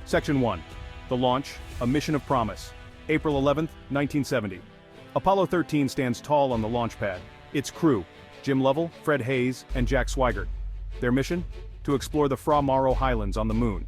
Section 1. The Launch, a Mission of Promise. April 11, 1970. Apollo 13 stands tall on the launch pad. Its crew, Jim Lovell, Fred Hayes, and Jack Swigert. Their mission? To explore the Fra Mauro Highlands on the moon.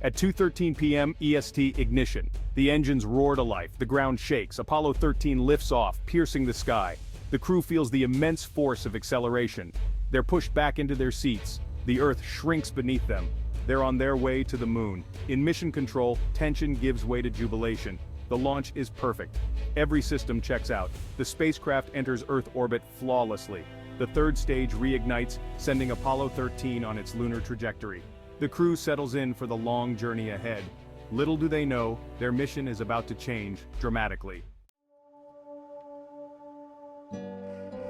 At 2:13 p.m. EST ignition, the engines roar to life, the ground shakes, Apollo 13 lifts off, piercing the sky. The crew feels the immense force of acceleration. They're pushed back into their seats. The Earth shrinks beneath them. They're on their way to the moon. In mission control, tension gives way to jubilation. The launch is perfect. Every system checks out. The spacecraft enters Earth orbit flawlessly. The third stage reignites, sending Apollo 13 on its lunar trajectory. The crew settles in for the long journey ahead. Little do they know, their mission is about to change dramatically.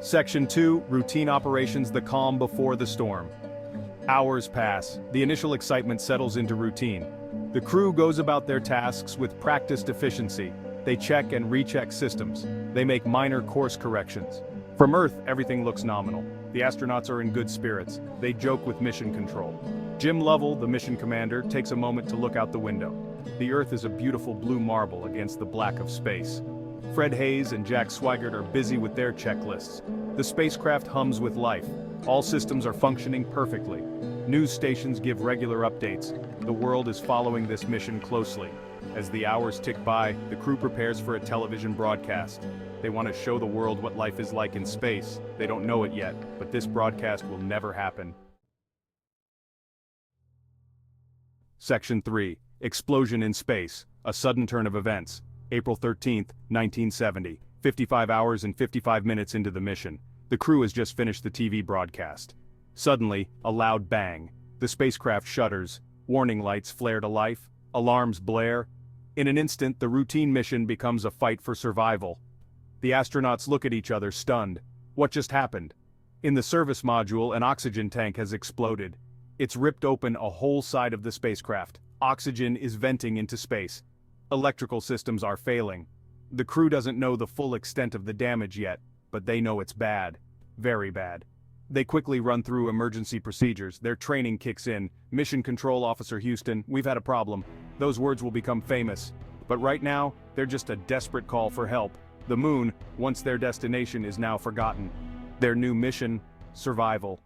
Section 2. Routine operations, the calm before the storm. Hours pass. The initial excitement settles into routine. The crew goes about their tasks with practiced efficiency. They check and recheck systems. They make minor course corrections. From Earth, everything looks nominal. The astronauts are in good spirits. They joke with mission control. Jim Lovell, the mission commander, takes a moment to look out the window. The Earth is a beautiful blue marble against the black of space. Fred Hayes and Jack Swigert are busy with their checklists. The spacecraft hums with life. All systems are functioning perfectly. News stations give regular updates. The world is following this mission closely. As the hours tick by, the crew prepares for a television broadcast. They want to show the world what life is like in space. They don't know it yet, but this broadcast will never happen. Section 3. Explosion in space, a sudden turn of events. April 13, 1970. 55 hours and 55 minutes into the mission. The crew has just finished the TV broadcast. Suddenly, a loud bang. The spacecraft shudders. Warning lights flare to life. Alarms blare. In an instant, the routine mission becomes a fight for survival. The astronauts look at each other, stunned. What just happened? In the service module, an oxygen tank has exploded. It's ripped open a whole side of the spacecraft. Oxygen is venting into space. Electrical systems are failing. The crew doesn't know the full extent of the damage yet, but they know it's bad. Very bad. They quickly run through emergency procedures. Their training kicks in. Mission Control Officer Houston, we've had a problem. Those words will become famous. But right now, they're just a desperate call for help. The moon, once their destination, is now forgotten. Their new mission, survival.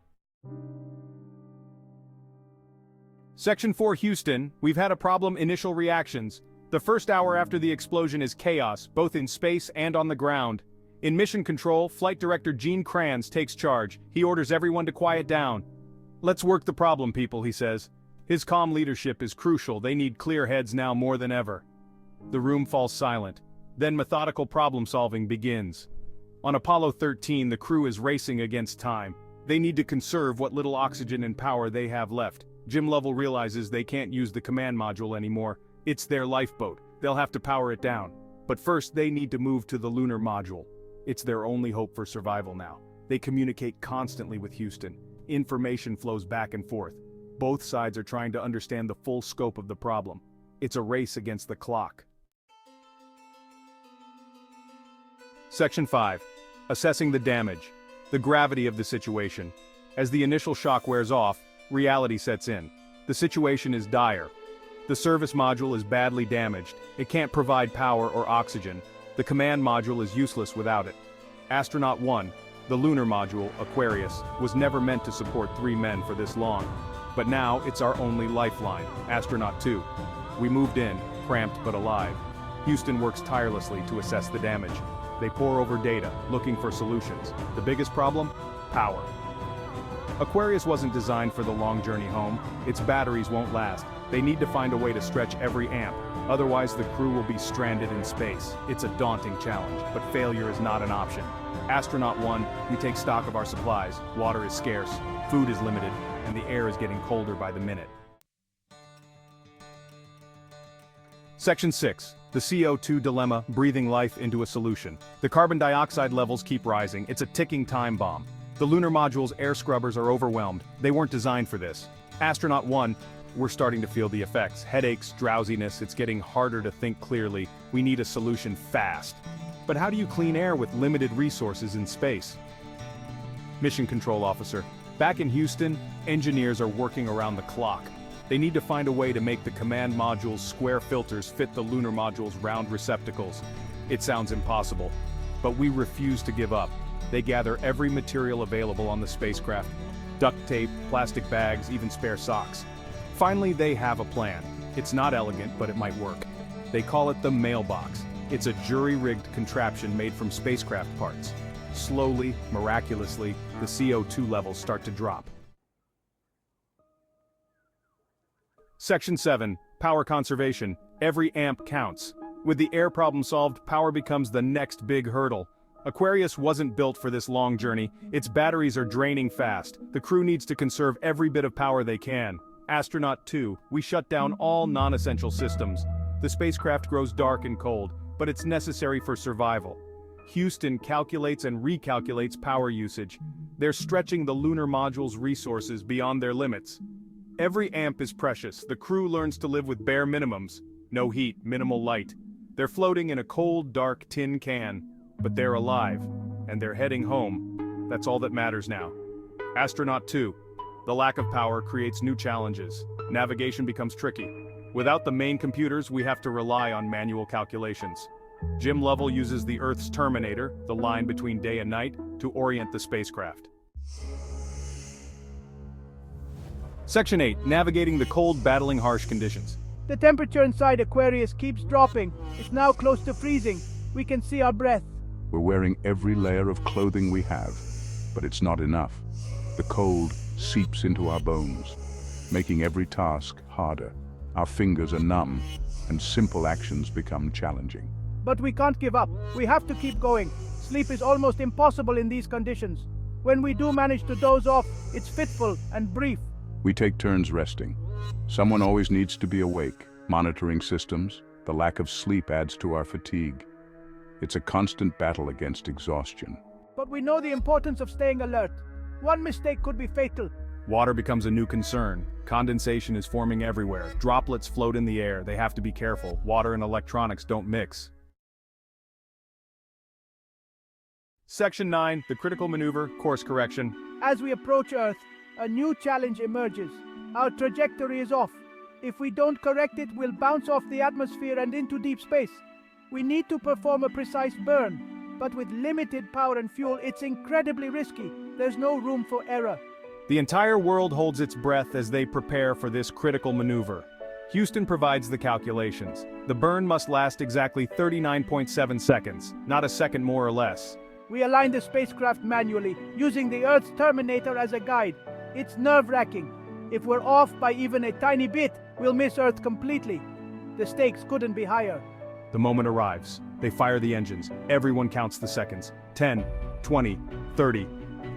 Section 4. Houston, we've had a problem. Initial reactions. The first hour after the explosion is chaos, both in space and on the ground. In Mission Control, Flight Director Gene Kranz takes charge. He orders everyone to quiet down. Let's work the problem, people, he says. His calm leadership is crucial. They need clear heads now more than ever. The room falls silent. Then methodical problem-solving begins. On Apollo 13, the crew is racing against time. They need to conserve what little oxygen and power they have left. Jim Lovell realizes they can't use the command module anymore. It's their lifeboat. They'll have to power it down. But first, they need to move to the lunar module. It's their only hope for survival now. They communicate constantly with Houston. Information flows back and forth. Both sides are trying to understand the full scope of the problem. It's a race against the clock. Section 5. Assessing the damage. The gravity of the situation. As the initial shock wears off, reality sets in. The situation is dire. The service module is badly damaged. It can't provide power or oxygen. The command module is useless without it. Astronaut 1, the lunar module, Aquarius, was never meant to support 3 men for this long. But now it's our only lifeline. Astronaut 2. We moved in, cramped but alive. Houston works tirelessly to assess the damage. They pore over data, looking for solutions. The biggest problem? Power. Aquarius wasn't designed for the long journey home. Its batteries won't last. They need to find a way to stretch every amp. Otherwise, the crew will be stranded in space. It's a daunting challenge, but failure is not an option. Astronaut 1, we take stock of our supplies. Water is scarce, food is limited, and the air is getting colder by the minute. Section 6. The CO2 Dilemma, breathing life into a solution. The carbon dioxide levels keep rising. It's a ticking time bomb. The lunar module's air scrubbers are overwhelmed. They weren't designed for this. Astronaut 1, we're starting to feel the effects. Headaches, drowsiness, it's getting harder to think clearly. We need a solution fast. But how do you clean air with limited resources in space? Mission Control Officer. Back in Houston, engineers are working around the clock. They need to find a way to make the command module's square filters fit the lunar module's round receptacles. It sounds impossible, but we refuse to give up. They gather every material available on the spacecraft: duct tape, plastic bags, even spare socks. Finally, they have a plan. It's not elegant, but it might work. They call it the mailbox. It's a jury-rigged contraption made from spacecraft parts. Slowly, miraculously, the CO2 levels start to drop. Section 7. Power conservation. Every amp counts. With the air problem solved, power becomes the next big hurdle. Aquarius wasn't built for this long journey. Its batteries are draining fast. The crew needs to conserve every bit of power they can. Astronaut 2, we shut down all non-essential systems. The spacecraft grows dark and cold, but it's necessary for survival. Houston calculates and recalculates power usage. They're stretching the lunar module's resources beyond their limits. Every amp is precious. The crew learns to live with bare minimums. No heat, minimal light. They're floating in a cold, dark tin can. But they're alive, and they're heading home. That's all that matters now. Astronaut 2. The lack of power creates new challenges. Navigation becomes tricky. Without the main computers, we have to rely on manual calculations. Jim Lovell uses the Earth's terminator, the line between day and night, to orient the spacecraft. Section 8. Navigating the cold, battling harsh conditions. The temperature inside Aquarius keeps dropping. It's now close to freezing. We can see our breath. We're wearing every layer of clothing we have, but it's not enough. The cold seeps into our bones, making every task harder. Our fingers are numb, and simple actions become challenging. But we can't give up. We have to keep going. Sleep is almost impossible in these conditions. When we do manage to doze off, it's fitful and brief. We take turns resting. Someone always needs to be awake, monitoring systems. The lack of sleep adds to our fatigue. It's a constant battle against exhaustion. But we know the importance of staying alert. One mistake could be fatal. Water becomes a new concern. Condensation is forming everywhere. Droplets float in the air. They have to be careful. Water and electronics don't mix. Section 9. The critical maneuver, course correction. As we approach Earth, a new challenge emerges. Our trajectory is off. If we don't correct it, we'll bounce off the atmosphere and into deep space. We need to perform a precise burn, but with limited power and fuel, it's incredibly risky. There's no room for error. The entire world holds its breath as they prepare for this critical maneuver. Houston provides the calculations. The burn must last exactly 39.7 seconds, not a second more or less. We align the spacecraft manually, using the Earth's terminator as a guide. It's nerve-wracking. If we're off by even a tiny bit, we'll miss Earth completely. The stakes couldn't be higher. The moment arrives. They fire the engines. Everyone counts the seconds. 10, 20, 30.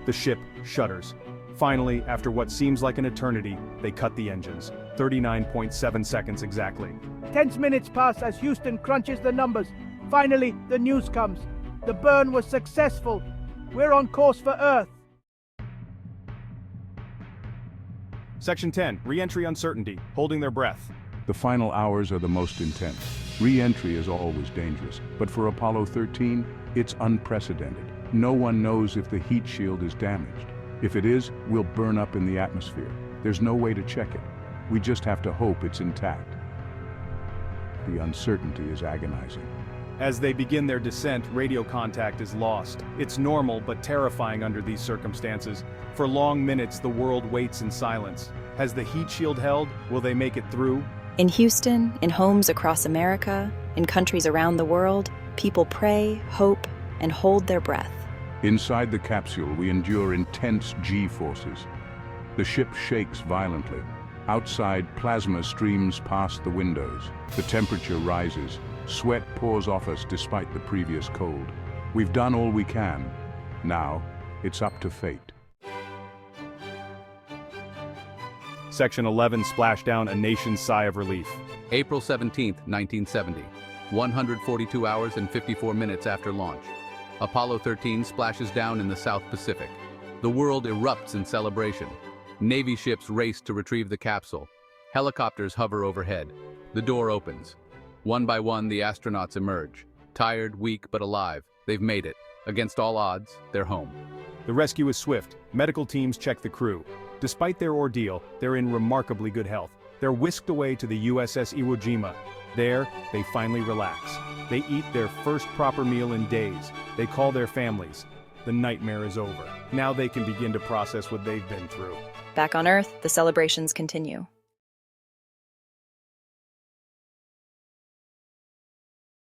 The ship shudders. Finally, after what seems like an eternity, they cut the engines. 39.7 seconds exactly. Tense minutes pass as Houston crunches the numbers. Finally, the news comes. The burn was successful. We're on course for Earth. Section 10. Reentry uncertainty. Holding their breath. The final hours are the most intense. Re-entry is always dangerous, but for Apollo 13, it's unprecedented. No one knows if the heat shield is damaged. If it is, we'll burn up in the atmosphere. There's no way to check it. We just have to hope it's intact. The uncertainty is agonizing. As they begin their descent, radio contact is lost. It's normal but terrifying under these circumstances. For long minutes, the world waits in silence. Has the heat shield held? Will they make it through? In Houston, in homes across America, in countries around the world, people pray, hope, and hold their breath. Inside the capsule, we endure intense G-forces. The ship shakes violently. Outside, plasma streams past the windows. The temperature rises. Sweat pours off us despite the previous cold. We've done all we can. Now, it's up to fate. Section 11. Splashdown, a nation's sigh of relief. April 17, 1970. 142 hours and 54 minutes after launch. Apollo 13 splashes down in the South Pacific. The world erupts in celebration. Navy ships race to retrieve the capsule. Helicopters hover overhead. The door opens. One by one, the astronauts emerge. Tired, weak, but alive. They've made it. Against all odds, they're home. The rescue is swift. Medical teams check the crew. Despite their ordeal, they're in remarkably good health. They're whisked away to the USS Iwo Jima. There, they finally relax. They eat their first proper meal in days. They call their families. The nightmare is over. Now they can begin to process what they've been through. Back on Earth, the celebrations continue.